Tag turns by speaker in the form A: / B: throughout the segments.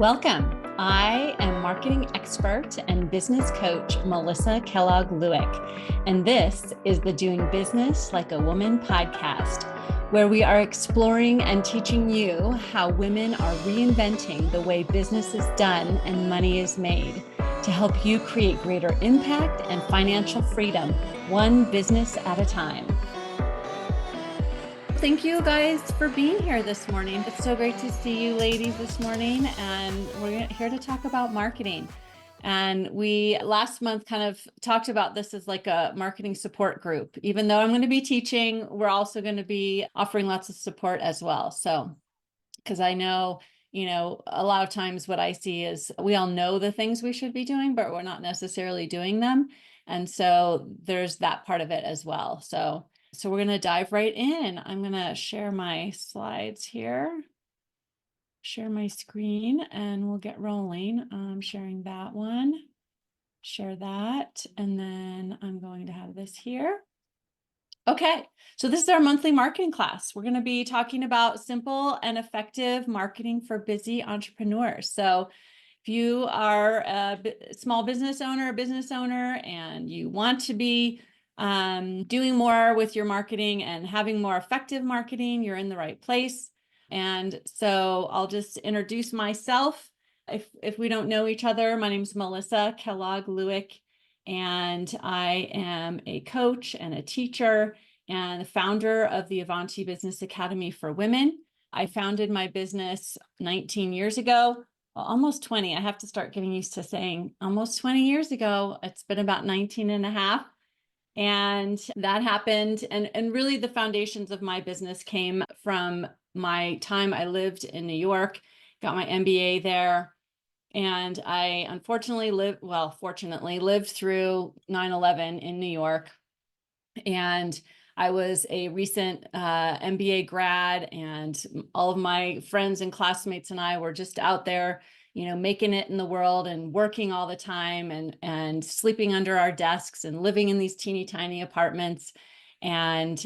A: Welcome. I am marketing expert and business coach Melissa Kellogg Lueck, and this is the Doing Business Like a Woman podcast, where we are exploring and teaching you how women are reinventing the way business is done and money is made to help you create greater impact and financial freedom, one business at a time. Thank you guys for being here this morning. It's so great to see you ladies this morning, and we're here to talk about marketing. And we last month kind of talked about this as like a marketing support group. Even though I'm going to be teaching, we're also going to be offering lots of support as well. So, because I know, a lot of times what I see is we all know the things we should be doing, but we're not necessarily doing them. And so there's that part of it as well. So we're going to dive right in. I'm going to share my slides here, share my screen, and we'll get rolling. I'm sharing that one, share that, and then I'm going to have this here. Okay, so this is our monthly marketing class. We're going to be talking about simple and effective marketing for busy entrepreneurs. So if you are a small business owner, and you want to be doing more with your marketing and having more effective marketing, you're in the right place. And so I'll just introduce myself. If we don't know each other, my name is Melissa Kellogg Lueck, and I am a coach and a teacher and the founder of the Avanti Business Academy for women. I founded my business 19 years ago, well, almost 20. I have to start getting used to saying almost 20 years ago. It's been about 19 and a half. And that happened. And really the foundations of my business came from my time I lived in New York, got my MBA there. And I unfortunately fortunately lived through 9/11 in New York. And I was a recent MBA grad, and all of my friends and classmates and I were just out there, making it in the world and working all the time and sleeping under our desks and living in these teeny tiny apartments. And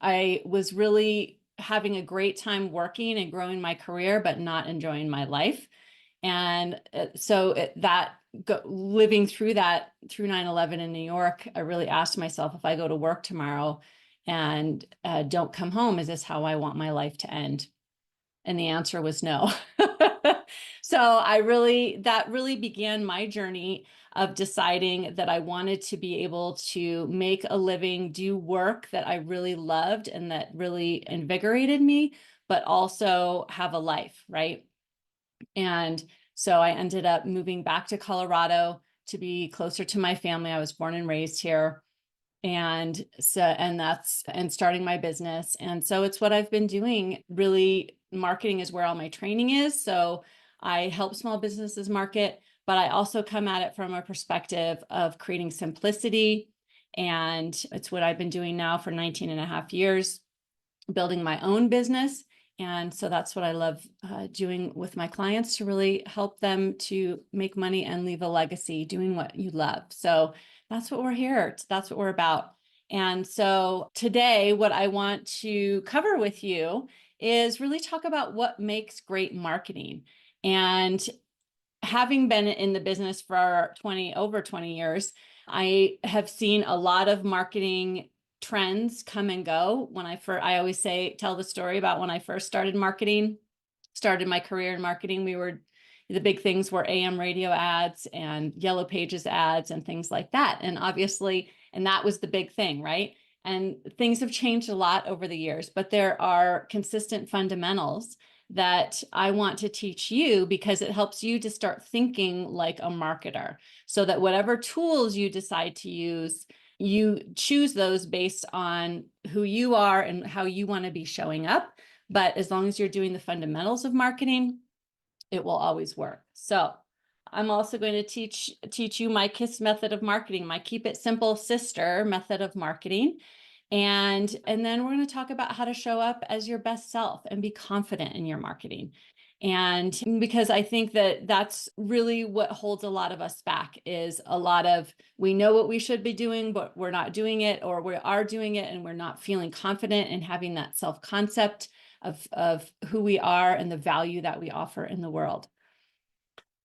A: I was really having a great time working and growing my career, but not enjoying my life. And living through that, through 9/11 in New York, I really asked myself, if I go to work tomorrow and don't come home, is this how I want my life to end? And the answer was no. So that really began my journey of deciding that I wanted to be able to make a living, do work that I really loved and that really invigorated me, but also have a life, right? And so I ended up moving back to Colorado to be closer to my family. I was born and raised here. And starting my business. And so it's what I've been doing. Really, marketing is where all my training is. So I help small businesses market, but I also come at it from a perspective of creating simplicity. And it's what I've been doing now for 19 and a half years, building my own business. And so that's what I love doing with my clients, to really help them to make money and leave a legacy doing what you love. So that's what we're here. That's what we're about. And so today, what I want to cover with you is really talk about what makes great marketing. And having been in the business for over 20 years, I have seen a lot of marketing trends come and go. I always tell the story about when I first started my career in marketing. The big things were AM radio ads and Yellow Pages ads and things like that. And that was the big thing, right? And things have changed a lot over the years, but there are consistent fundamentals that I want to teach you, because it helps you to start thinking like a marketer, so that whatever tools you decide to use, you choose those based on who you are and how you want to be showing up. But as long as you're doing the fundamentals of marketing, it will always work. So I'm also going to teach you my KISS method of marketing, my Keep It Simple sister method of marketing. And then we're going to talk about how to show up as your best self and be confident in your marketing. And because I think that that's really what holds a lot of us back, is we know what we should be doing, but we're not doing it, or we are doing it and we're not feeling confident and having that self-concept of who we are and the value that we offer in the world.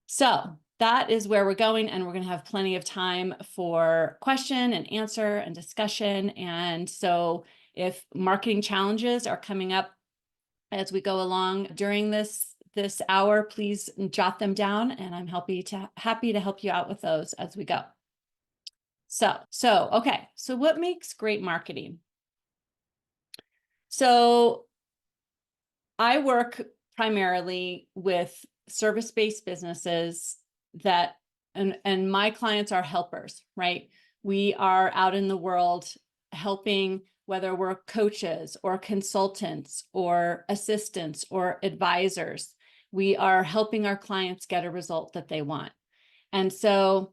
A: So that is where we're going, and we're going to have plenty of time for question and answer and discussion. And so if marketing challenges are coming up as we go along during this hour, please jot them down, and I'm happy to help you out with those as we go. Okay, so what makes great marketing? So I work primarily with service-based businesses that, and my clients are helpers, right? We are out in the world helping, whether we're coaches or consultants or assistants or advisors, we are helping our clients get a result that they want. And so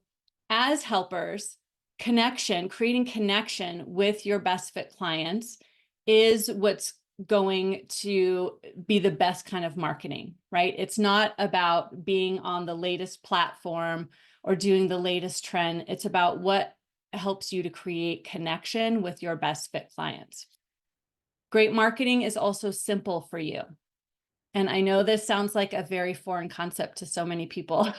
A: as helpers, creating connection with your best fit clients is what's going to be the best kind of marketing, right? It's not about being on the latest platform or doing the latest trend. It's about what helps you to create connection with your best fit clients. Great marketing is also simple for you. And I know this sounds like a very foreign concept to so many people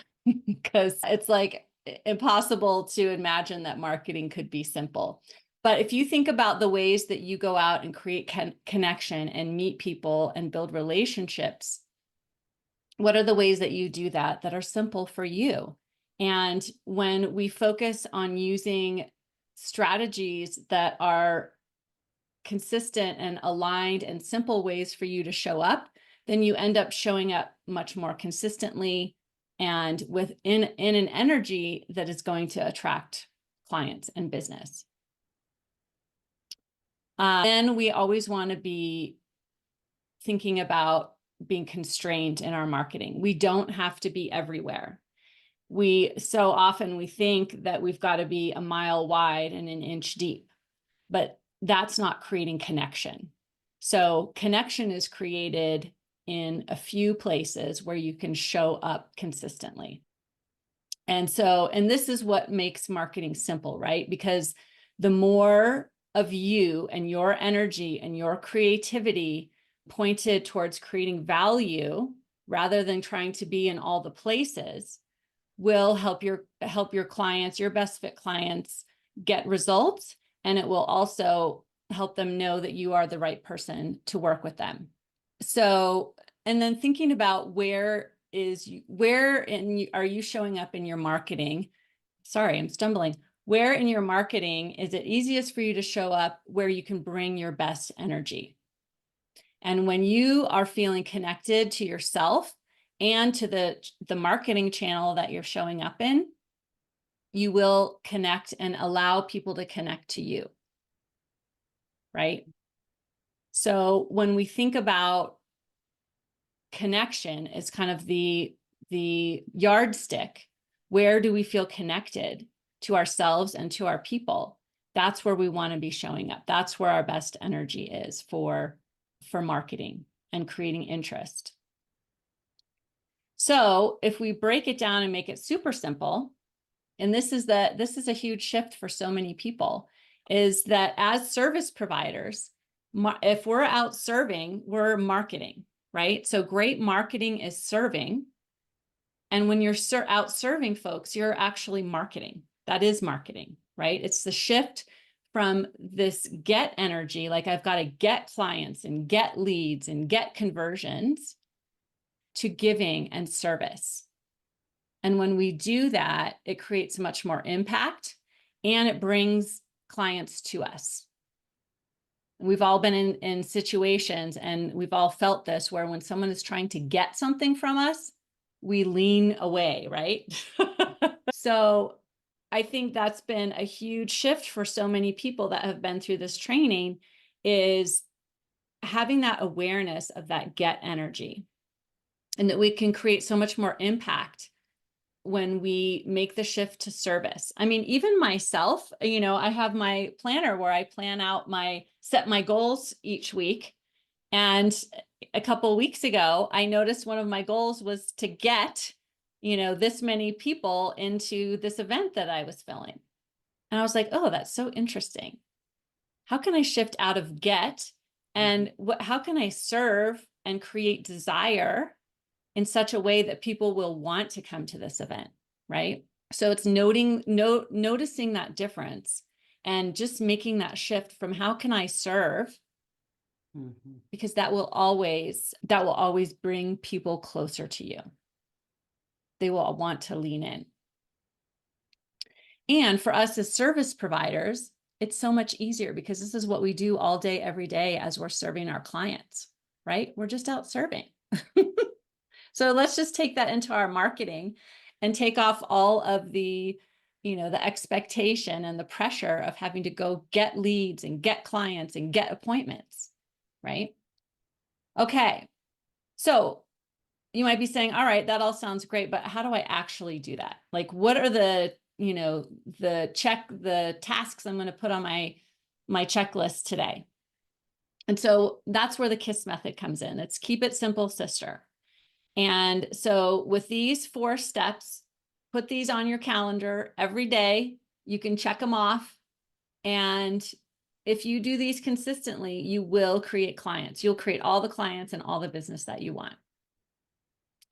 A: because it's like impossible to imagine that marketing could be simple. But if you think about the ways that you go out and create connection and meet people and build relationships, what are the ways that you do that are simple for you? And when we focus on using strategies that are consistent and aligned and simple ways for you to show up, then you end up showing up much more consistently and in an energy that is going to attract clients and business. Then we always want to be thinking about being constrained in our marketing. We don't have to be everywhere. So often we think that we've got to be a mile wide and an inch deep, but that's not creating connection. So connection is created in a few places where you can show up consistently. And this is what makes marketing simple, right? Because the more of you and your energy and your creativity pointed towards creating value rather than trying to be in all the places will help your clients, your best fit clients, get results. And it will also help them know that you are the right person to work with them. So, and then thinking about where are you showing up in your marketing? Sorry, I'm stumbling. Where in your marketing is it easiest for you to show up where you can bring your best energy? And when you are feeling connected to yourself and to the marketing channel that you're showing up in, you will connect and allow people to connect to you, right? So when we think about connection, it's kind of the yardstick. Where do we feel connected to ourselves and to our people? That's where we want to be showing up. That's where our best energy is for marketing and creating interest. So if we break it down and make it super simple, and this is a huge shift for so many people, is that as service providers, if we're out serving, we're marketing, right? So great marketing is serving. And when you're out serving folks, you're actually marketing. That is marketing, right? It's the shift from this get energy, like I've got to get clients and get leads and get conversions, to giving and service. And when we do that, it creates much more impact and it brings clients to us. We've all been in situations, and we've all felt this, where when someone is trying to get something from us, we lean away, right? So I think that's been a huge shift for so many people that have been through this training, is having that awareness of that get energy, and that we can create so much more impact when we make the shift to service. I mean, even myself, I have my planner where I plan out set my goals each week. And a couple of weeks ago, I noticed one of my goals was to get, this many people into this event that I was filling. And I was like, oh, that's so interesting. How can I shift out of get And how can I serve and create desire in such a way that people will want to come to this event, right? So it's noticing that difference and just making that shift from how can I serve, because that will always bring people closer to you. They will want to lean in. And for us as service providers, it's so much easier because this is what we do all day, every day as we're serving our clients, right? We're just out serving. So let's just take that into our marketing and take off all of the, the expectation and the pressure of having to go get leads and get clients and get appointments, right? Okay. So you might be saying, all right, that all sounds great, but how do I actually do that? Like, what are the, the tasks I'm going to put on my checklist today? And so that's where the KISS method comes in. It's keep it simple, sister. And so with these 4 steps, put these on your calendar every day. You can check them off. And if you do these consistently, you will create clients. You'll create all the clients and all the business that you want.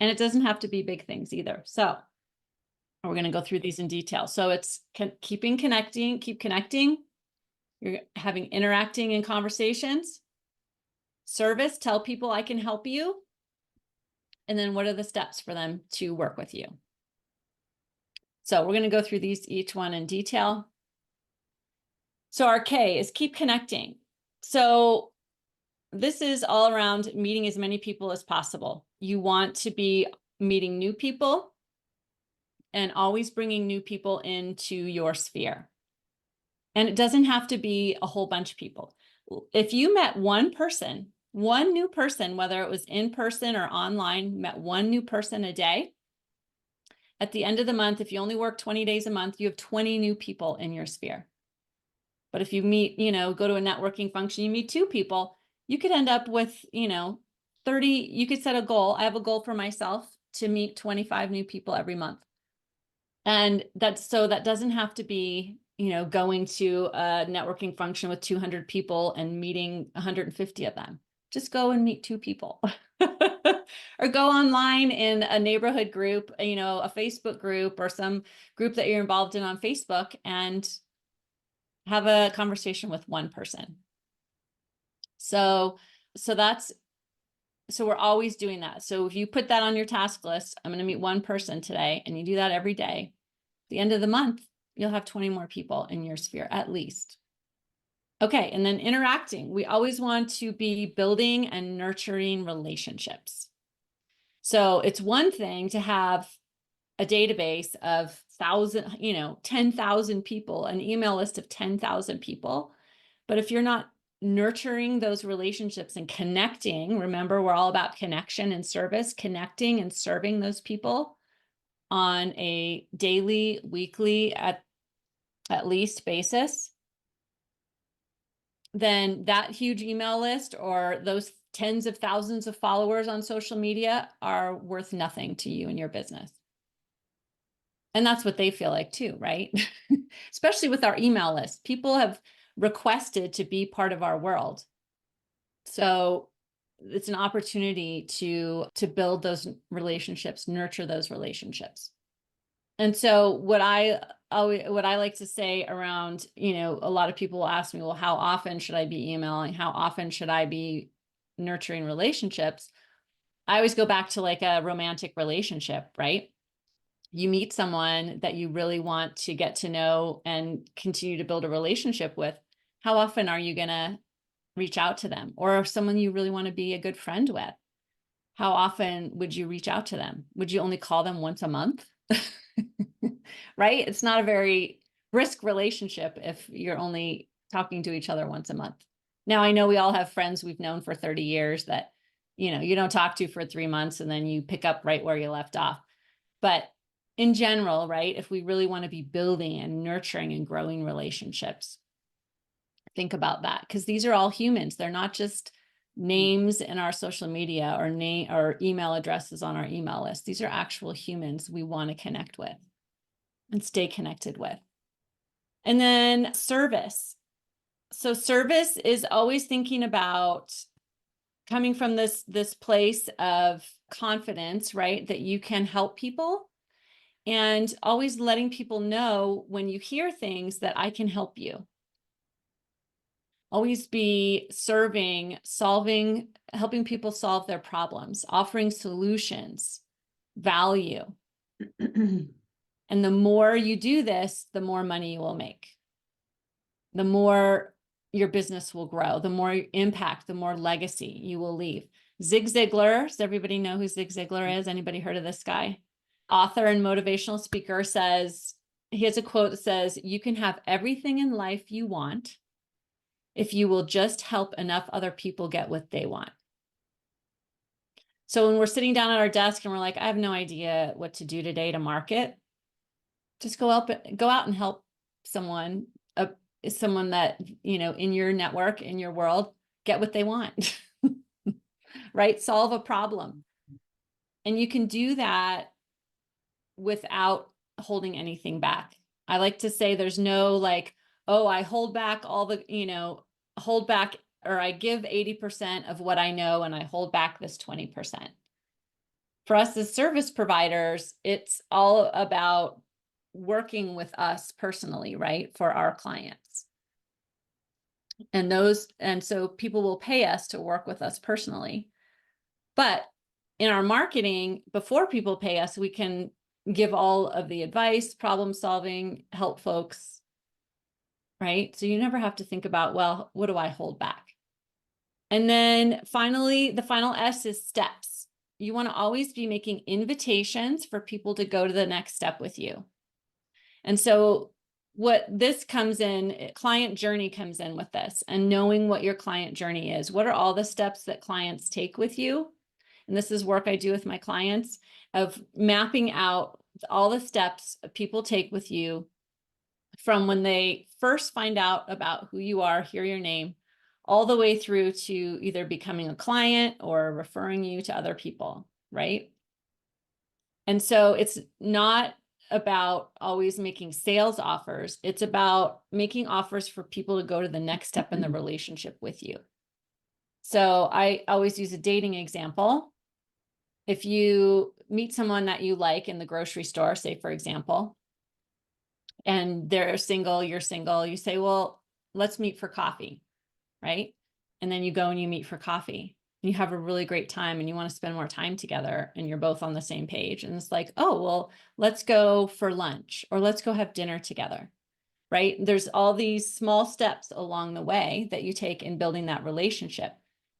A: And it doesn't have to be big things either. So we're going to go through these in detail. So it's keep connecting. You're having interacting in conversations. Service, tell people I can help you. And then what are the steps for them to work with you? So we're going to go through these each one in detail. So our K is keep connecting. So this is all around meeting as many people as possible. You want to be meeting new people and always bringing new people into your sphere. And it doesn't have to be a whole bunch of people. If you met one new person, whether it was in person or online, met one new person a day, at the end of the month, if you only work 20 days a month, you have 20 new people in your sphere. But if you meet, go to a networking function, you meet 2 people, you could end up with, 30, you could set a goal. I have a goal for myself to meet 25 new people every month. And that doesn't have to be, going to a networking function with 200 people and meeting 150 of them. Just go and meet 2 people. Or go online in a neighborhood group, a Facebook group or some group that you're involved in on Facebook and have a conversation with one person. So we're always doing that. So if you put that on your task list, I'm going to meet one person today, and you do that every day, at the end of the month, you'll have 20 more people in your sphere at least. Okay. And then interacting. We always want to be building and nurturing relationships. So it's one thing to have a database of 10,000 people, an email list of 10,000 people. But if you're not nurturing those relationships and connecting, remember, we're all about connection and service, connecting and serving those people on a daily, weekly, at least basis, then that huge email list or those tens of thousands of followers on social media are worth nothing to you and your business. And that's what they feel like too, right? Especially with our email list. People have requested to be part of our world. So it's an opportunity to build those relationships, nurture those relationships. And so what I like to say around, a lot of people will ask me, well, how often should I be emailing? How often should I be nurturing relationships? I always go back to like a romantic relationship, right? You meet someone that you really want to get to know and continue to build a relationship with. How often are you going to reach out to them? Or someone you really want to be a good friend with? How often would you reach out to them? Would you only call them once a month? Right? It's not a very brisk relationship if you're only talking to each other once a month. Now, I know we all have friends we've known for 30 years that, you don't talk to for 3 months and then you pick up right where you left off. But in general, right, if we really want to be building and nurturing and growing relationships, think about that, because these are all humans. They're not just names in our social media or email addresses on our email list. These are actual humans we want to connect with and stay connected with. And then service. So service is always thinking about coming from this place of confidence, right? That you can help people, and always letting people know when you hear things that I can help you. Always be serving, solving, helping people solve their problems, offering solutions, value. And the more you do this, the more money you will make. The more your business will grow, the more impact, the more legacy you will leave. Zig Ziglar, does everybody know who Zig Ziglar is? Anybody heard of this guy? Author and motivational speaker, says, he has a quote that says, "You can have everything in life you want if you will just help enough other people get what they want." So when we're sitting down at our desk and we're like, I have no idea what to do today to market, just go out and help someone, someone that, you know, in your network, in your world, get what they want, right? Solve a problem. And you can do that without holding anything back. I like to say there's no like, oh, I hold back all the, you know, hold back, or I give 80% of what I know and I hold back this 20%. For us as service providers, it's all about working with us personally, right? For our clients. And so people will pay us to work with us personally. But in our marketing, before people pay us, we can give all of the advice, problem solving, help folks, right? So you never have to think about, well, what do I hold back? And then finally, the final S is steps. You want to always be making invitations for people to go to the next step with you. And so what this comes in, client journey comes in with this, and knowing what your client journey is. What are all the steps that clients take with you? And this is work I do with my clients, of mapping out all the steps people take with you from when they first find out about who you are, hear your name, all the way through to either becoming a client or referring you to other people, right? And so it's not about always making sales offers. It's about making offers for people to go to the next step in the relationship with you. So I always use a dating example. If you meet someone that you like in the grocery store, say, for example, and they're single, you're single, you say, well, let's meet for coffee, right? And then you go and you meet for coffee. You have a really great time and you want to spend more time together and you're both on the same page. And it's like, oh, well, let's go for lunch or let's go have dinner together, right? There's all these small steps along the way that you take in building that relationship.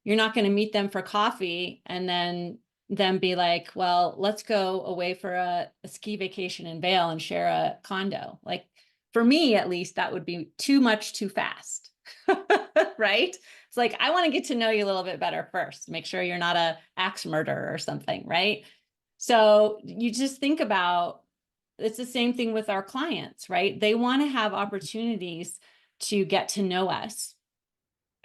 A: You're not going to meet them for coffee and then be like, well, let's go away for a ski vacation in Vail and share a condo. Like, for me, at least, that would be too much too fast, right? It's like, I want to get to know you a little bit better first, make sure you're not a axe murderer or something, right? So you just think about, it's the same thing with our clients, right? They want to have opportunities to get to know us.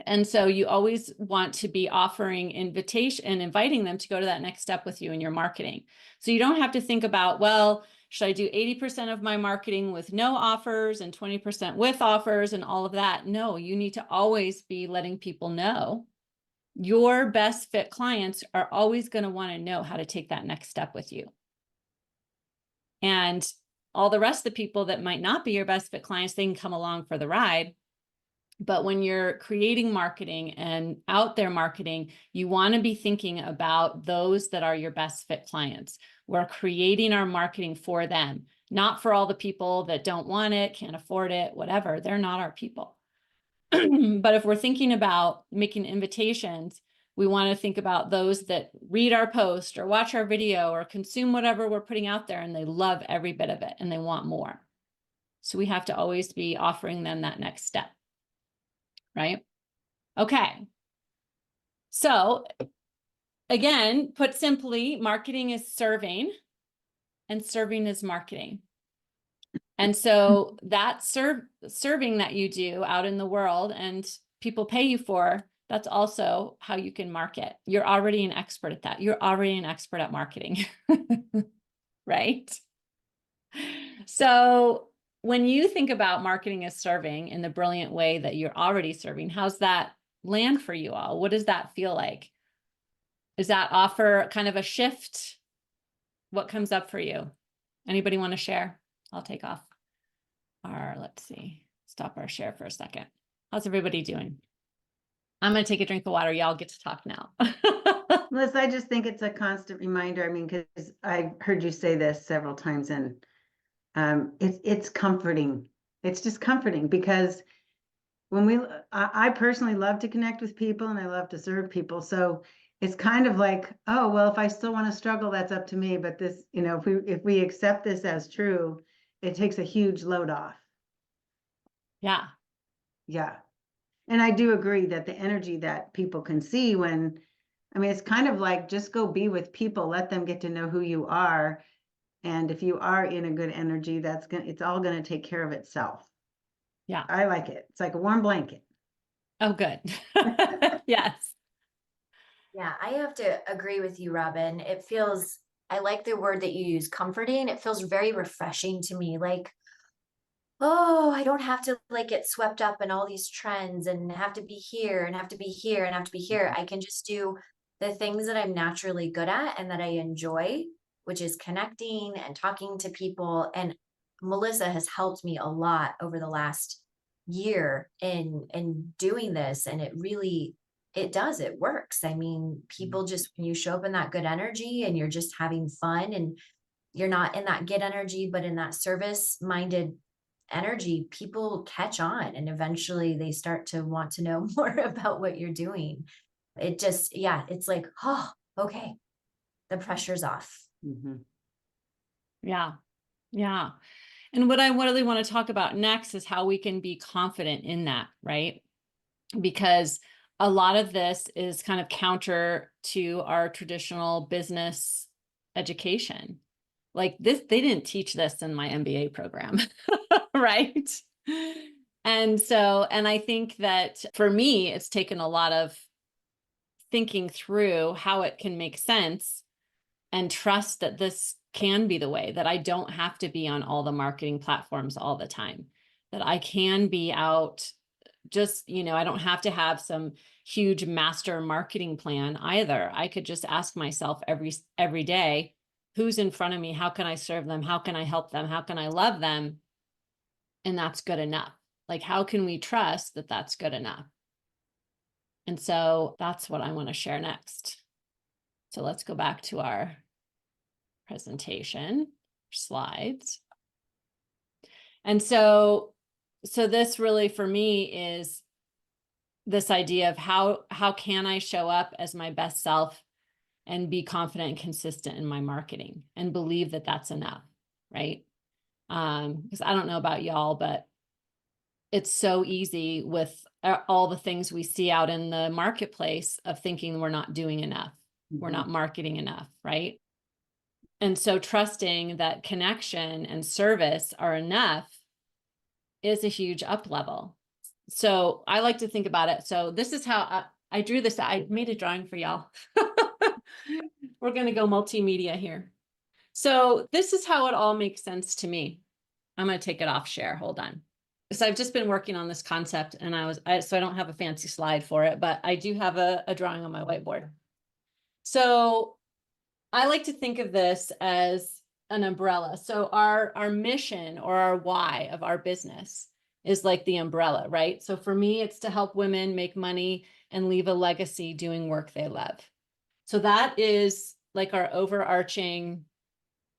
A: And so you always want to be offering invitation and inviting them to go to that next step with you in your marketing. So you don't have to think about, well, should I do 80% of my marketing with no offers and 20% with offers and all of that? No, you need to always be letting people know your best fit clients are always going to want to know how to take that next step with you. And all the rest of the people that might not be your best fit clients, they can come along for the ride. But when you're creating marketing and out there marketing, you want to be thinking about those that are your best fit clients. We're creating our marketing for them, not for all the people that don't want it, can't afford it, whatever. They're not our people. But if we're thinking about making invitations, we want to think about those that read our post or watch our video or consume whatever we're putting out there, and they love every bit of it and they want more. So we have to always be offering them that next step. Right? Okay. So again, put simply, marketing is serving and serving is marketing. And so that serving that you do out in the world and people pay you for, that's also how you can market. You're already an expert at that. You're already an expert at marketing, right? So when you think about marketing as serving in the brilliant way that you're already serving, how's that land for you all? What does that feel like? Does that offer kind of a shift? What comes up for you? Anybody want to share? I'll take off let's see, stop our share for a second. How's everybody doing? I'm going to take a drink of water. Y'all get to talk now.
B: Melissa, I just think it's a constant reminder. I mean, because I heard you say this several times, and it's comforting. It's just comforting because when I personally love to connect with people and I love to serve people. So it's kind of like, oh, well, if I still want to struggle, that's up to me. But this, if we accept this as true, it takes a huge load off.
A: Yeah.
B: Yeah. And I do agree that the energy that people can see it's kind of like, just go be with people, let them get to know who you are. And if you are in a good energy, it's all going to take care of itself.
A: Yeah.
B: I like it. It's like a warm blanket.
A: Oh, good. Yes.
C: Yeah, I have to agree with you, Robin. I like the word that you use, comforting. It feels very refreshing to me. Like, oh, I don't have to like get swept up in all these trends and have to be here and have to be here and have to be here. I can just do the things that I'm naturally good at and that I enjoy, which is connecting and talking to people. And Melissa has helped me a lot over the last year in doing this. And it works. I mean, people just, when you show up in that good energy and you're just having fun and you're not in that get energy, but in that service minded energy, people catch on and eventually they start to want to know more about what you're doing. It's like, oh, okay, the pressure's off.
B: Mm-hmm.
A: Yeah. Yeah. And what I really want to talk about next is how we can be confident in that, right? Because a lot of this is kind of counter to our traditional business education. Like this, they didn't teach this in my MBA program, right? And I think that for me, it's taken a lot of thinking through how it can make sense and trust that this can be the way, that I don't have to be on all the marketing platforms all the time, that I can be out just, I don't have to have some huge master marketing plan either. I could just ask myself every day, who's in front of me? How can I serve them? How can I help them? How can I love them? And that's good enough. Like, how can we trust that that's good enough? And so that's what I want to share next. So let's go back to our presentation slides. And so this really for me is this idea of how can I show up as my best self and be confident and consistent in my marketing and believe that that's enough, right? Because I don't know about y'all, but it's so easy with all the things we see out in the marketplace of thinking we're not doing enough, we're not marketing enough, right? And so trusting that connection and service are enough is a huge up level. So I like to think about it. So this is how I drew this. I made a drawing for y'all. We're going to go multimedia here. So this is how it all makes sense to me. I'm going to take it off share. Hold on. So I've just been working on this concept and so I don't have a fancy slide for it, but I do have a drawing on my whiteboard. So I like to think of this as an umbrella. So our mission or our why of our business is like the umbrella, right? So for me, it's to help women make money and leave a legacy doing work they love. So that is like our overarching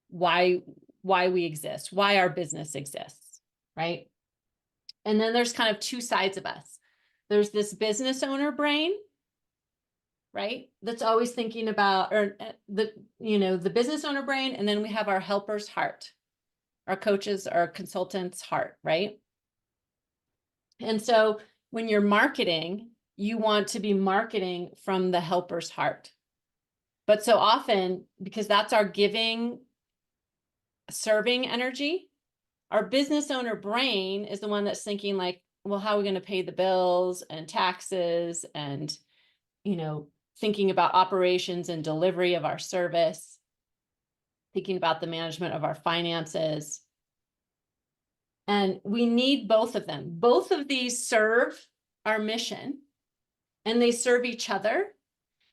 A: why we exist, why our business exists, right? And then there's kind of two sides of us. There's this business owner brain, right? That's always thinking about, or the business owner brain. And then we have our helper's heart, our coaches, our consultants' heart, right? And so when you're marketing, you want to be marketing from the helper's heart. But so often, because that's our giving, serving energy, our business owner brain is the one that's thinking like, well, how are we going to pay the bills and taxes and, thinking about operations and delivery of our service, thinking about the management of our finances. And we need both of them. Both of these serve our mission and they serve each other,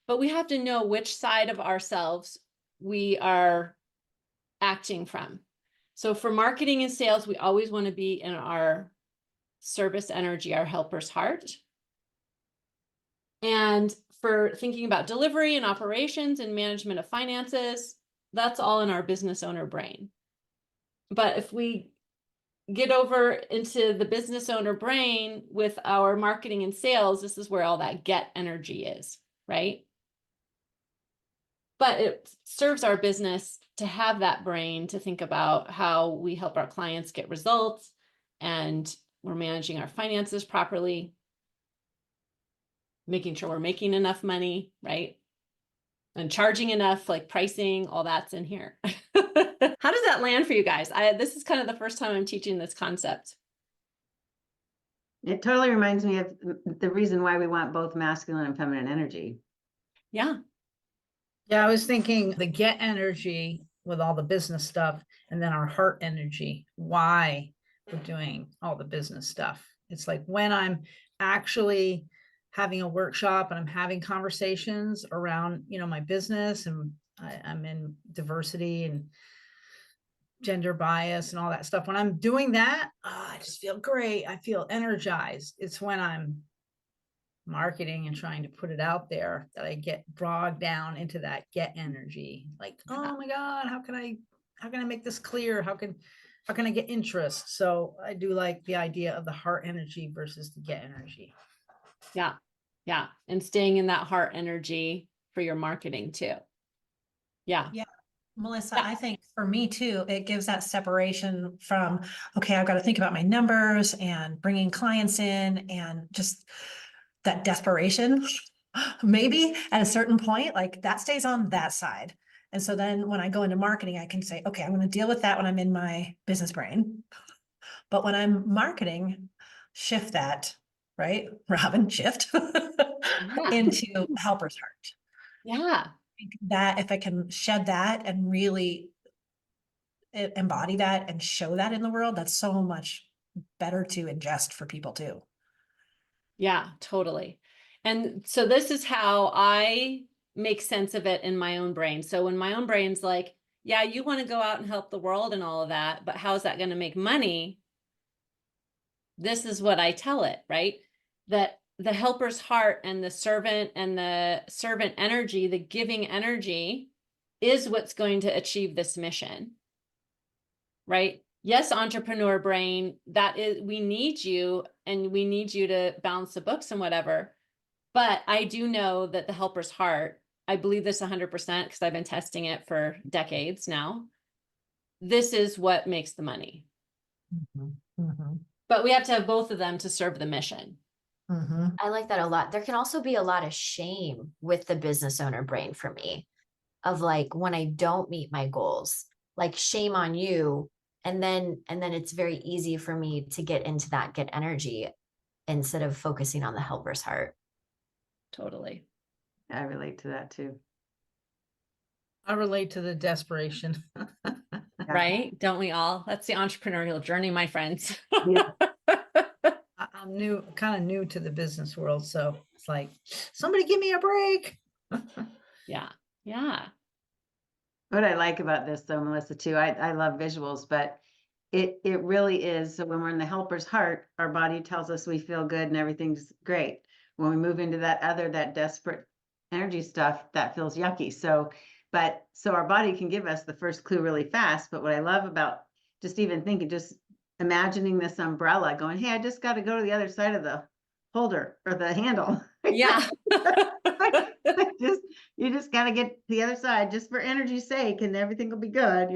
A: but we have to know which side of ourselves we are acting from. So for marketing and sales, we always want to be in our service energy, our helper's heart. And for thinking about delivery and operations and management of finances, that's all in our business owner brain. But if we get over into the business owner brain with our marketing and sales, this is where all that get energy is, right? But it serves our business to have that brain to think about how we help our clients get results and we're managing our finances properly, making sure we're making enough money, right? And charging enough, like pricing, all that's in here. How does that land for you guys? This is kind of the first time I'm teaching this concept.
B: It totally reminds me of the reason why we want both masculine and feminine energy.
A: Yeah.
D: Yeah, I was thinking the get energy with all the business stuff and then our heart energy, why we're doing all the business stuff. It's like when I'm actually having a workshop and I'm having conversations around, my business, and I'm in diversity and gender bias and all that stuff. When I'm doing that, I just feel great. I feel energized. It's when I'm marketing and trying to put it out there that I get bogged down into that get energy. Like, oh my God, how can I make this clear? How can I get interest? So I do like the idea of the heart energy versus the get energy.
A: Yeah. Yeah. And staying in that heart energy for your marketing too. Yeah.
E: Yeah. Melissa,
A: Yeah.
E: I think for me too, it gives that separation from, okay, I've got to think about my numbers and bringing clients in and just that desperation, maybe at a certain point, like that stays on that side. And so then when I go into marketing, I can say, okay, I'm going to deal with that when I'm in my business brain. But when I'm marketing, shift that, right? Robin, shift
A: Yeah.
E: into helper's heart.
A: Yeah.
E: That if I can shed that and really embody that and show that in the world, that's so much better to ingest for people too.
A: Yeah, totally. And so this is how I make sense of it in my own brain. So when my own brain's like, yeah, you want to go out and help the world and all of that, but how's that going to make money? This is what I tell it, right? That the helper's heart and the servant energy, the giving energy is what's going to achieve this mission, right? Yes, entrepreneur brain, we need you and we need you to balance the books and whatever. But I do know that the helper's heart, I believe this 100% because I've been testing it for decades now. This is what makes the money.
E: Mm-hmm. Mm-hmm.
A: But we have to have both of them to serve the mission.
E: Mm-hmm.
C: I like that a lot. There can also be a lot of shame with the business owner brain for me, of like when I don't meet my goals, like shame on you. And then it's very easy for me to get into that get energy instead of focusing on the helper's heart.
A: Totally.
B: I relate to that too.
D: I relate to the desperation.
A: Right? Don't we all? That's the entrepreneurial journey, my friends.
B: Yeah.
D: I'm kind of new to the business world. So it's like, somebody give me a break.
A: Yeah. Yeah.
B: What I like about this though, Melissa, too, I love visuals, but it really is. So when we're in the helper's heart, our body tells us we feel good and everything's great. When we move into that desperate energy stuff, that feels yucky. So our body can give us the first clue really fast. But what I love about just imagining this umbrella going, hey, I just got to go to the other side of the holder or the handle.
A: Yeah.
B: You just got to get to the other side just for energy's sake and everything will be good,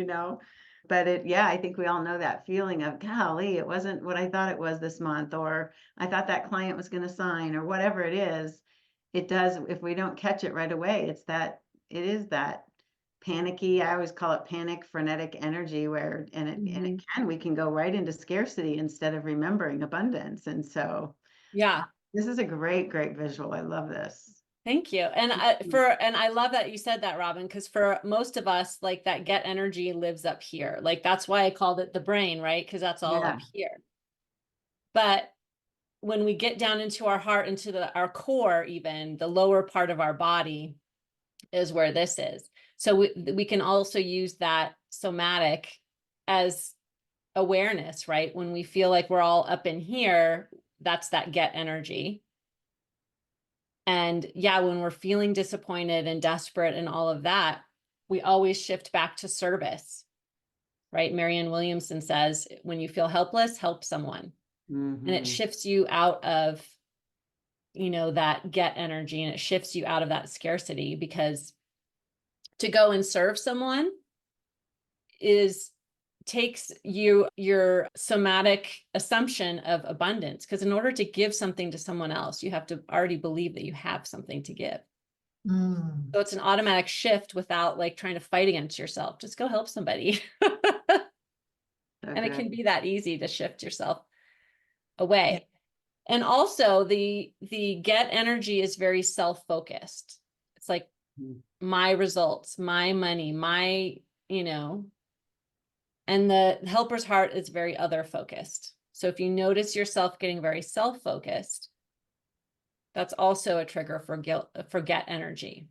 B: But I think we all know that feeling of, golly, it wasn't what I thought it was this month, or I thought that client was going to sign, or whatever it is. It does, if we don't catch it right away, it is that panicky, I always call it panic frenetic energy we can go right into scarcity instead of remembering abundance. And so
A: Yeah.
B: this is a great, great visual. I love this.
A: Thank you. And I love that you said that, Robin, because for most of us, like that get energy lives up here. Like that's why I called it the brain, right? Because that's all up here. But when we get down into our heart, into our core, even the lower part of our body is where this is. So we can also use that somatic as awareness, right? When we feel like we're all up in here, that's that get energy. And yeah, when we're feeling disappointed and desperate and all of that, we always shift back to service, right? Marianne Williamson says, when you feel helpless, help someone. And it shifts you out of, that get energy, and it shifts you out of that scarcity, because to go and serve someone takes your somatic assumption of abundance, because in order to give something to someone else, you have to already believe that you have something to give. So it's an automatic shift without like trying to fight against yourself. Just go help somebody. And it can be that easy to shift yourself away. Yeah. And also the get energy is very self-focused. It's like my results, my money, my, and the helper's heart is very other focused. So if you notice yourself getting very self-focused, that's also a trigger for get energy.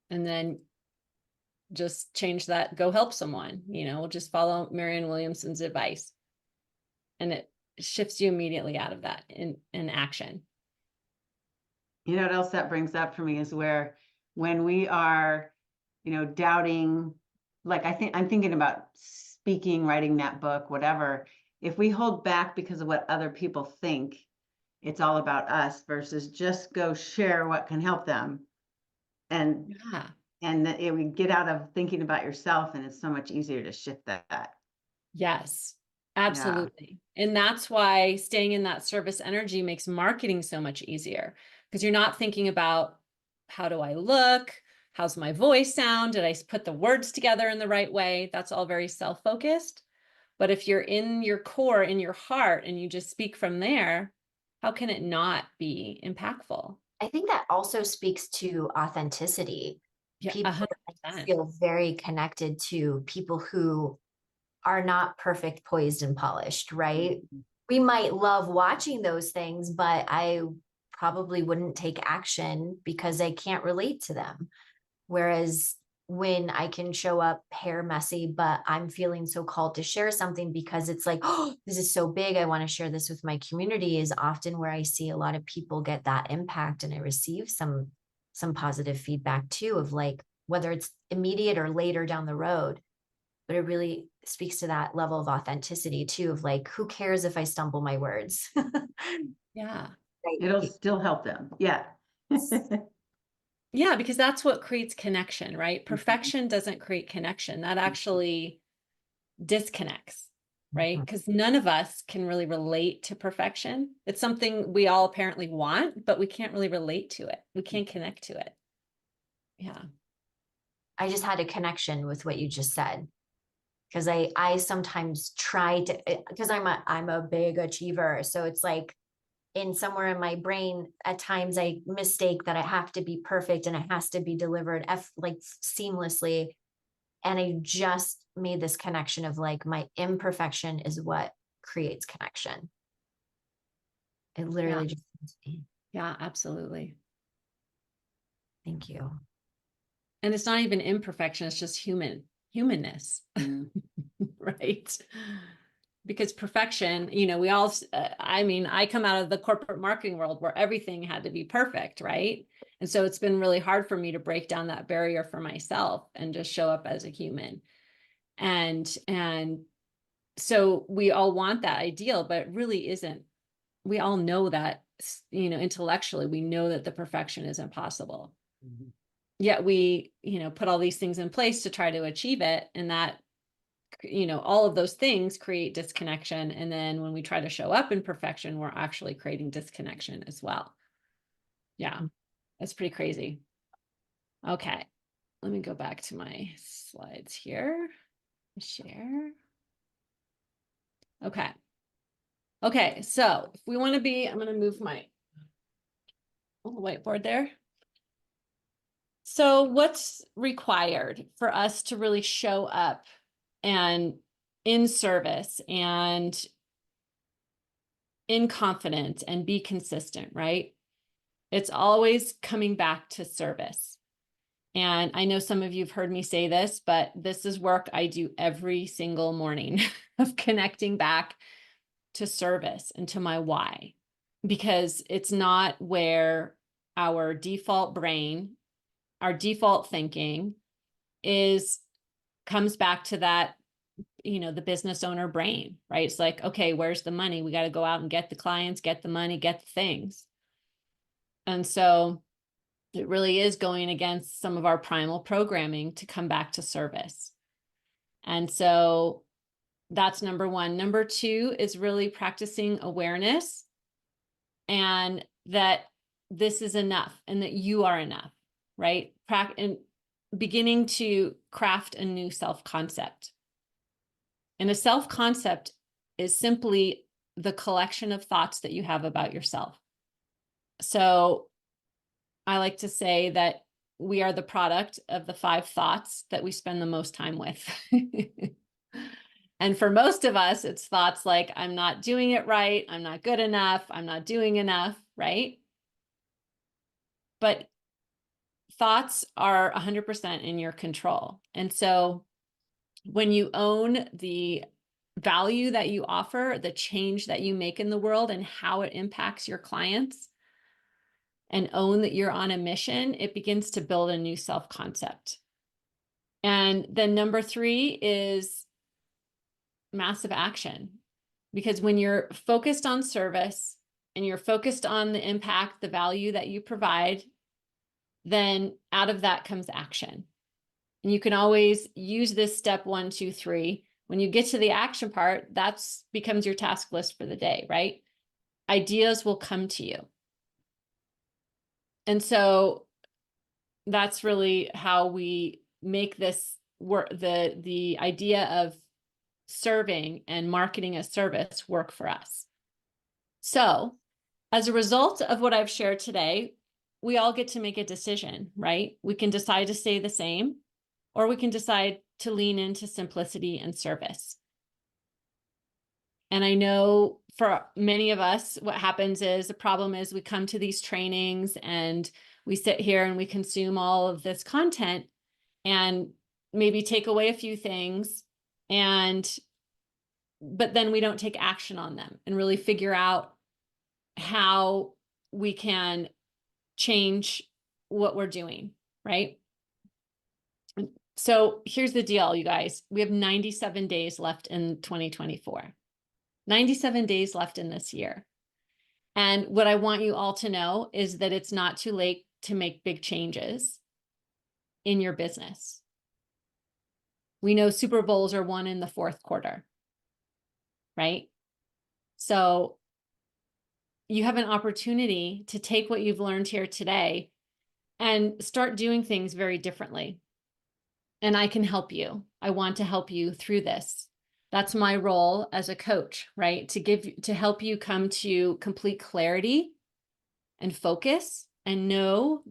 A: And then just change that, go help someone, just follow Marianne Williamson's advice. And it shifts you immediately out of that in action.
B: You know what else that brings up for me is when we are, doubting, like I'm thinking about speaking, writing that book, whatever. If we hold back because of what other people think, it's all about us versus just go share what can help them. And we get out of thinking about yourself, and it's so much easier to shift that.
A: Yes, absolutely. Yeah. And that's why staying in that service energy makes marketing so much easier, because you're not thinking about, how do I look? How's my voice sound? Did I put the words together in the right way? That's all very self-focused. But if you're in your core, in your heart, and you just speak from there, how can it not be impactful?
C: I think that also speaks to authenticity.
A: Yeah,
C: people
A: 100%.
C: Feel very connected to people who are not perfect, poised, and polished, right? We might love watching those things, but I probably wouldn't take action because I can't relate to them. Whereas when I can show up hair messy, but I'm feeling so called to share something because it's like, oh, this is so big, I want to share this with my community, is often where I see a lot of people get that impact, and I receive some positive feedback too, of like, whether it's immediate or later down the road. But it really speaks to that level of authenticity too, of like, who cares if I stumble my words?
A: Yeah.
C: Right.
B: It'll still help them. Yeah.
A: Yeah, because that's what creates connection, right? Perfection doesn't create connection. That actually disconnects, right? Because none of us can really relate to perfection. It's something we all apparently want, but we can't really relate to it. We can't connect to it. Yeah.
C: I just had a connection with what you just said, because I sometimes try to, because I'm a big achiever. So it's like, somewhere in my brain, at times I mistake that I have to be perfect and it has to be delivered like seamlessly. And I just made this connection of like, my imperfection is what creates connection. It literally just.
A: Yeah, absolutely.
C: Thank you.
A: And it's not even imperfection, it's just humanness, right? Because perfection, we all, I come out of the corporate marketing world where everything had to be perfect, right? And so it's been really hard for me to break down that barrier for myself and just show up as a human. And so we all want that ideal, but it really isn't. We all know that, intellectually, we know that the perfection is impossible. Yet we, put all these things in place to try to achieve it. And that, all of those things create disconnection. And then when we try to show up in perfection, we're actually creating disconnection as well. Yeah, that's pretty crazy. Okay, let me go back to my slides here. Share. Okay. Okay, so if we want to be, I'm going to move my whiteboard there. So what's required for us to really show up and in service and in confidence and be consistent, right? It's always coming back to service. And I know some of you have heard me say this, but this is work I do every single morning of connecting back to service and to my why, because it's not where our default brain, our default thinking comes back to that, the business owner brain, right? It's like, okay, where's the money? We got to go out and get the clients, get the money, get the things. And so it really is going against some of our primal programming to come back to service. And so that's number one. Number two is really practicing awareness and that this is enough and that you are enough, right? And beginning to craft a new self-concept. And a self-concept is simply the collection of thoughts that you have about yourself. So I like to say that we are the product of the 5 thoughts that we spend the most time with. And for most of us, it's thoughts like, I'm not doing it right. I'm not good enough. I'm not doing enough, right? But thoughts are 100% in your control. And so when you own the value that you offer, the change that you make in the world and how it impacts your clients, and own that you're on a mission, it begins to build a new self-concept. And then number 3 is massive action. Because when you're focused on service and you're focused on the impact, the value that you provide, then out of that comes action. And you can always use this step 1, 2, 3. When you get to the action part, that's becomes your task list for the day, right? Ideas will come to you. And so that's really how we make this work, the idea of serving and marketing a service work for us. So as a result of what I've shared today, we all get to make a decision, right? We can decide to stay the same, or we can decide to lean into simplicity and service. And I know for many of us, what happens is the problem is we come to these trainings and we sit here and we consume all of this content and maybe take away a few things, but then we don't take action on them and really figure out how we can change what we're doing, right? So here's the deal, you guys. We have 97 days left in 2024. 97 days left in this year. And what I want you all to know is that it's not too late to make big changes in your business. We know Super Bowls are won in the 4th quarter, right? So you have an opportunity to take what you've learned here today and start doing things very differently. And I can help you. I want to help you through this. That's my role as a coach, right? To help you come to complete clarity and focus and know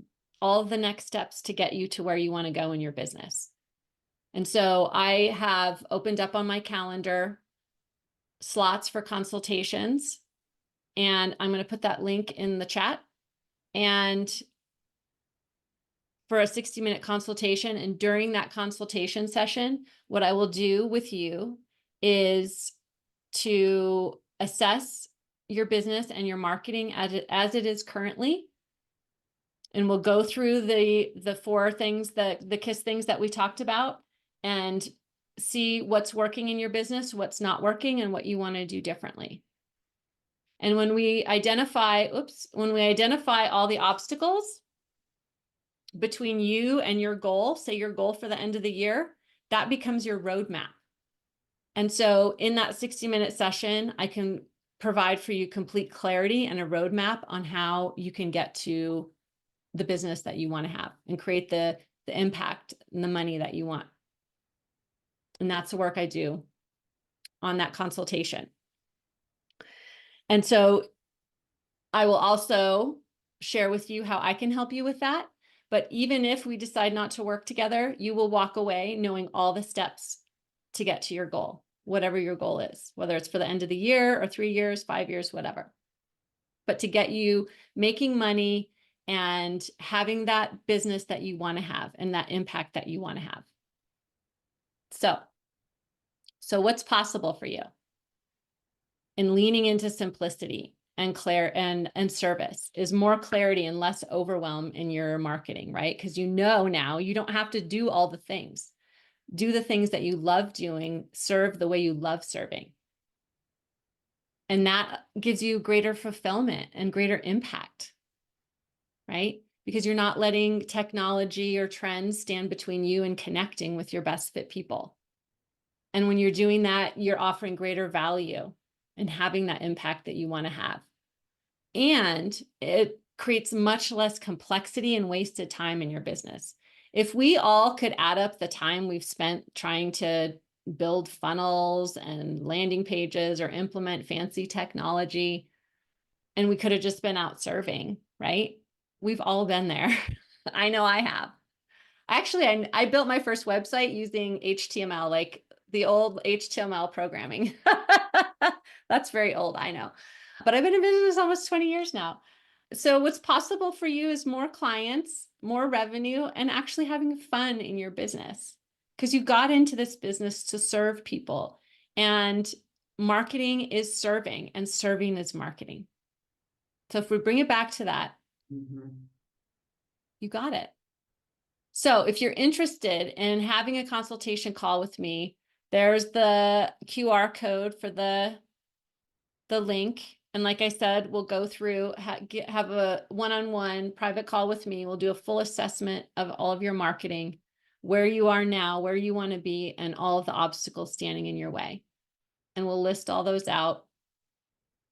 A: all the next steps to get you to where you want to go in your business. And so I have opened up on my calendar slots for consultations, and I'm going to put that link in the chat. And for a 60-minute consultation, and during that consultation session, what I will do with you is to assess your business and your marketing as it is currently. And we'll go through the 4 things, the KISS things that we talked about, and see what's working in your business, what's not working, and what you want to do differently. And when we identify all the obstacles between you and your goal, say your goal for the end of the year, that becomes your roadmap. And so in that 60-minute session, I can provide for you complete clarity and a roadmap on how you can get to the business that you want to have and create the impact and the money that you want. And that's the work I do on that consultation. And so I will also share with you how I can help you with that. But even if we decide not to work together, you will walk away knowing all the steps to get to your goal, whatever your goal is, whether it's for the end of the year or 3 years, 5 years, whatever. But to get you making money and having that business that you want to have and that impact that you want to have. So what's possible for you in leaning into simplicity and and service is more clarity and less overwhelm in your marketing, right? Because you know now you don't have to do all the things. Do the things that you love doing, serve the way you love serving. And that gives you greater fulfillment and greater impact, right? Because you're not letting technology or trends stand between you and connecting with your best fit people. And when you're doing that, you're offering greater value and having that impact that you want to have. And it creates much less complexity and wasted time in your business. If we all could add up the time we've spent trying to build funnels and landing pages or implement fancy technology, and we could have just been out serving, right? We've all been there. I know I have. Actually, I built my first website using HTML, like the old HTML programming. That's very old, I know. But I've been in business almost 20 years now. So what's possible for you is more clients, more revenue, and actually having fun in your business. Because you got into this business to serve people. And marketing is serving, and serving is marketing. So if we bring it back to that, you got it. So if you're interested in having a consultation call with me, there's the QR code for the link. And like I said, we'll go through, have a one-on-one private call with me. We'll do a full assessment of all of your marketing, where you are now, where you want to be, and all of the obstacles standing in your way. And we'll list all those out,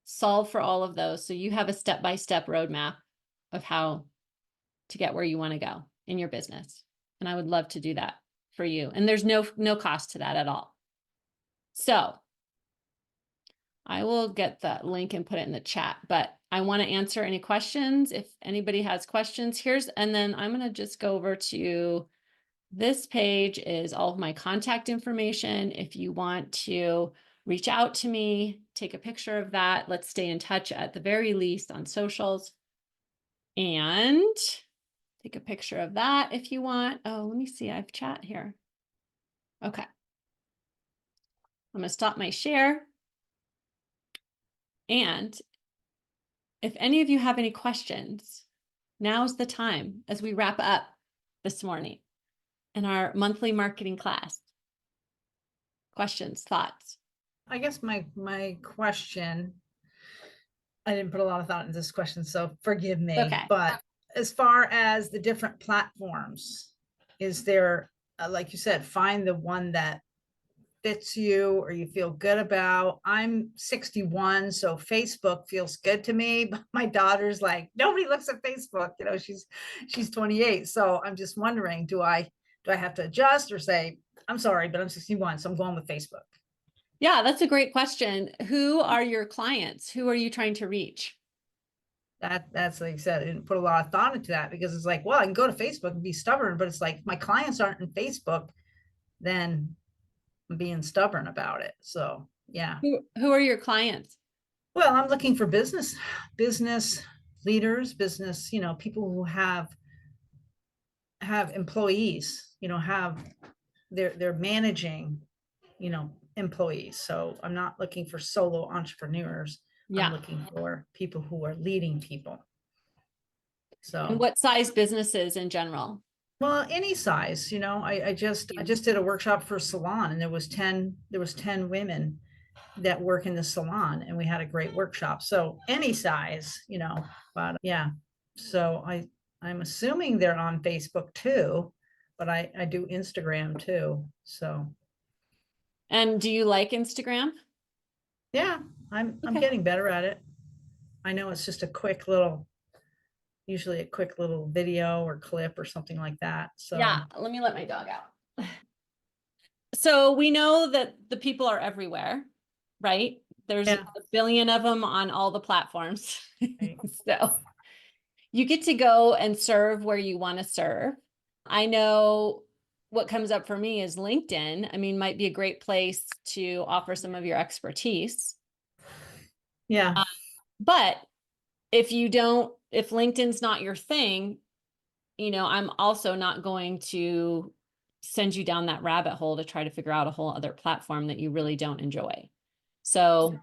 A: solve for all of those. So you have a step-by-step roadmap of how to get where you want to go in your business. And I would love to do that for you. And there's no cost to that at all. So I will get that link and put it in the chat, but I want to answer any questions. If anybody has questions, and then I'm going to just go over to this page is all of my contact information. If you want to reach out to me, take a picture of that. Let's stay in touch at the very least on socials, and take a picture of that if you want. Oh, let me see. I have chat here. Okay. I'm going to stop my share. And if any of you have any questions, now's the time as we wrap up this morning in our monthly marketing class. Questions, thoughts?
D: I guess my question, I didn't put a lot of thought into this question, so forgive me.
A: Okay.
D: But as far as the different platforms, is there, like you said, find the one that fits you or you feel good about? I'm 61, so Facebook feels good to me, but my daughter's like, nobody looks at Facebook, you know, she's 28. So I'm just wondering, do I have to adjust or say, I'm sorry, but I'm 61, so I'm going with Facebook?
A: Yeah, that's a great question. Who are your clients? Who are you trying to reach?
D: That's like I said, I didn't put a lot of thought into that, because it's like, well, I can go to Facebook and be stubborn, but it's like, if my clients aren't in Facebook, then I'm being stubborn about it. So yeah.
A: Who are your clients?
D: Well, I'm looking for business leaders, people who have employees, they're managing, employees. So I'm not looking for solo entrepreneurs.
A: Yeah.
D: I'm looking for people who are leading people. So,
A: and what size businesses in general?
D: well, any size, I just did a workshop for a salon, and there was 10 women that work in the salon, and we had a great workshop. So any size, but yeah. So I'm assuming they're on Facebook too, but I do Instagram too. So.
A: And do you like Instagram?
D: Yeah, I'm
A: Okay.
D: getting better at it. I know it's just usually a quick little video or clip or something like that. So
A: yeah, let me let my dog out. So we know that the people are everywhere, right? There's
D: Yeah.
A: a billion of them on all the platforms.
D: Right.
A: So you get to go and serve where you want to serve. I know what comes up for me is LinkedIn. I mean, might be a great place to offer some of your expertise.
D: Yeah.
A: But if LinkedIn's not your thing, I'm also not going to send you down that rabbit hole to try to figure out a whole other platform that you really don't enjoy. So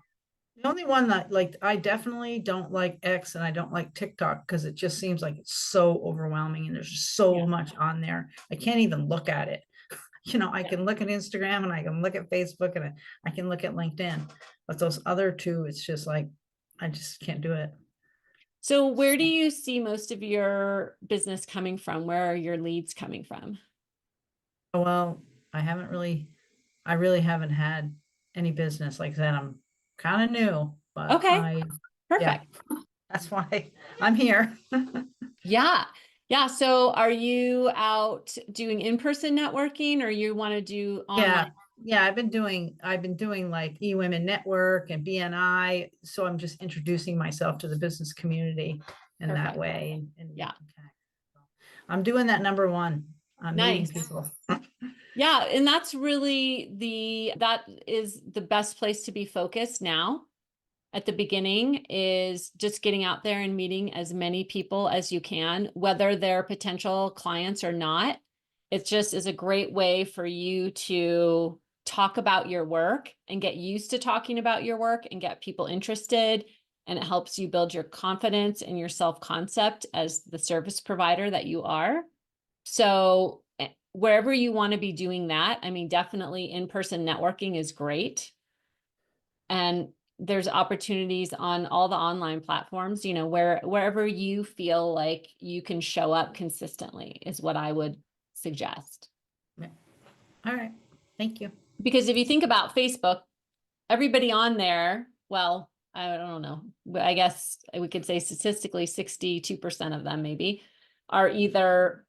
D: The only one that I definitely don't like X and I don't like TikTok because it just seems like it's so overwhelming and there's just so
A: Yeah.
D: much on there. I can't even look at it. I can look at Instagram and I can look at Facebook and I can look at LinkedIn, but those other two, it's just like, I just can't do it.
A: So where do you see most of your business coming from? Where are your leads coming from?
D: Well, I really haven't had any business. Like I said, I'm kind of new, but
A: Okay,
D: yeah,
A: perfect.
D: that's why I'm here.
A: Yeah. Yeah. So are you out doing in-person networking or you want to do online?
D: Yeah, I've been doing like eWomen Network and BNI. So I'm just introducing myself to the business community in that
A: Perfect.
D: way. And
A: Yeah.
D: I'm doing that number one. I'm meeting
A: Nice.
D: people.
A: Yeah. And that's really that is the best place to be focused now. At the beginning is just getting out there and meeting as many people as you can, whether they're potential clients or not. It just is a great way for you to talk about your work and get used to talking about your work and get people interested. And it helps you build your confidence and your self-concept as the service provider that you are. So wherever you want to be doing that, I mean, definitely in-person networking is great. And there's opportunities on all the online platforms, wherever you feel like you can show up consistently is what I would suggest.
D: Yeah. All right. Thank you.
A: Because if you think about Facebook, everybody on there, well, I don't know, but I guess we could say statistically 62% of them maybe are either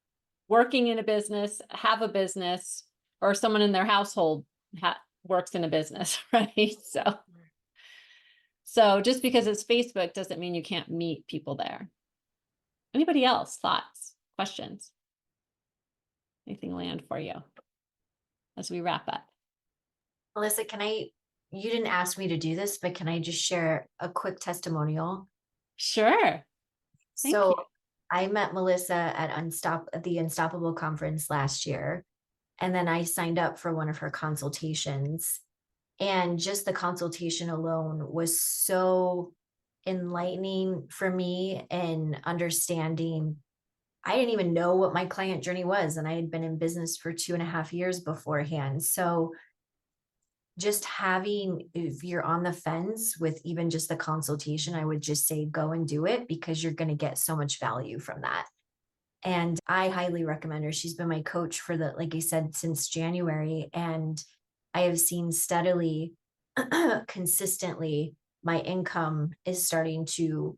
A: working in a business, have a business, or someone in their household works in a business, right? So just because it's Facebook doesn't mean you can't meet people there. Anybody else? Thoughts, questions? Anything land for you as we wrap up?
C: Melissa, you didn't ask me to do this, but can I just share a quick testimonial?
A: Sure. Thank
C: So
A: you.
C: I met Melissa at the Unstoppable conference last year, and then I signed up for one of her consultations. And just the consultation alone was so enlightening for me and understanding. I didn't even know what my client journey was, and I had been in business for 2.5 years beforehand. So just having, if you're on the fence with even just the consultation, I would just say go and do it because you're going to get so much value from that. And I highly recommend her. She's been my coach for like I said, since January. And I have seen steadily, consistently, my income is starting to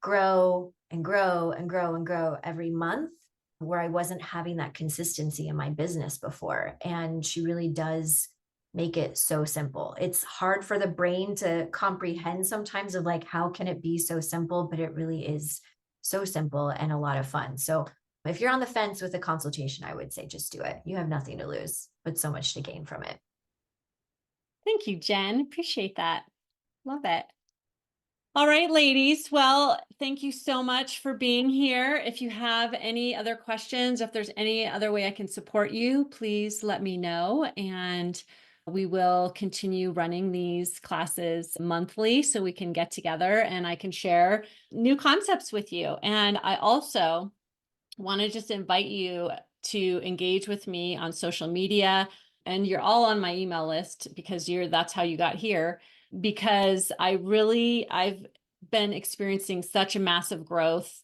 C: grow and grow and grow and grow every month, where I wasn't having that consistency in my business before. And she really does make it so simple. It's hard for the brain to comprehend sometimes of like, how can it be so simple? But it really is so simple and a lot of fun. So if you're on the fence with a consultation, I would say just do it. You have nothing to lose, but so much to gain from it.
A: Thank you, Jen. Appreciate that. Love it. All right, ladies. Well, thank you so much for being here. If you have any other questions, if there's any other way I can support you, please let me know. And we will continue running these classes monthly so we can get together and I can share new concepts with you. And I also want to just invite you to engage with me on social media. And you're all on my email list because that's how you got here. Because I've been experiencing such a massive growth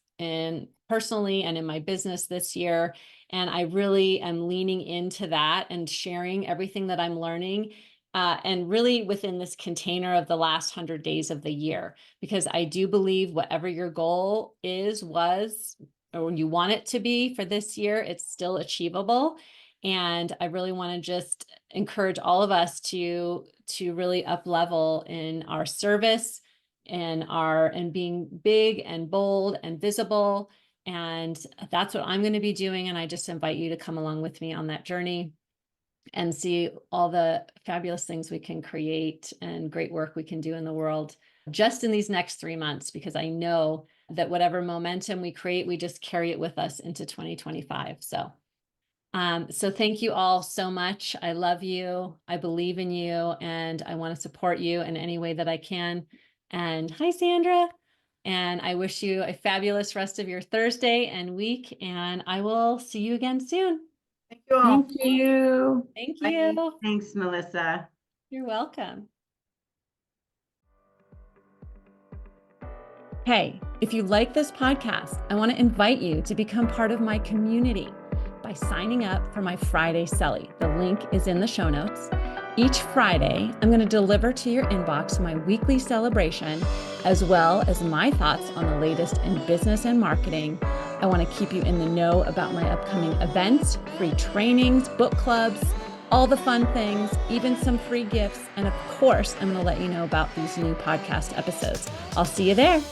A: personally and in my business this year. And I really am leaning into that and sharing everything that I'm learning. And really within this container of the last 100 days of the year, because I do believe whatever your goal was, or you want it to be for this year, it's still achievable. And I really want to just encourage all of us to really up level in our service and being big and bold and visible. And that's what I'm going to be doing. And I just invite you to come along with me on that journey and see all the fabulous things we can create and great work we can do in the world just in these next 3 months, because I know that whatever momentum we create, we just carry it with us into 2025. So thank you all so much. I love you. I believe in you, and I want to support you in any way that I can. And hi, Sandra. And I wish you a fabulous rest of your Thursday and week, and I will see you again soon.
D: Thank you all.
B: Thank you.
A: Thank
B: Bye.
A: you.
B: Thanks, Melissa.
A: You're welcome. Hey, if you like this podcast, I want to invite you to become part of my community by signing up for my Friday Selly. The link is in the show notes. Each Friday, I'm going to deliver to your inbox my weekly celebration, as well as my thoughts on the latest in business and marketing. I want to keep you in the know about my upcoming events, free trainings, book clubs, all the fun things, even some free gifts. And of course, I'm going to let you know about these new podcast episodes. I'll see you there.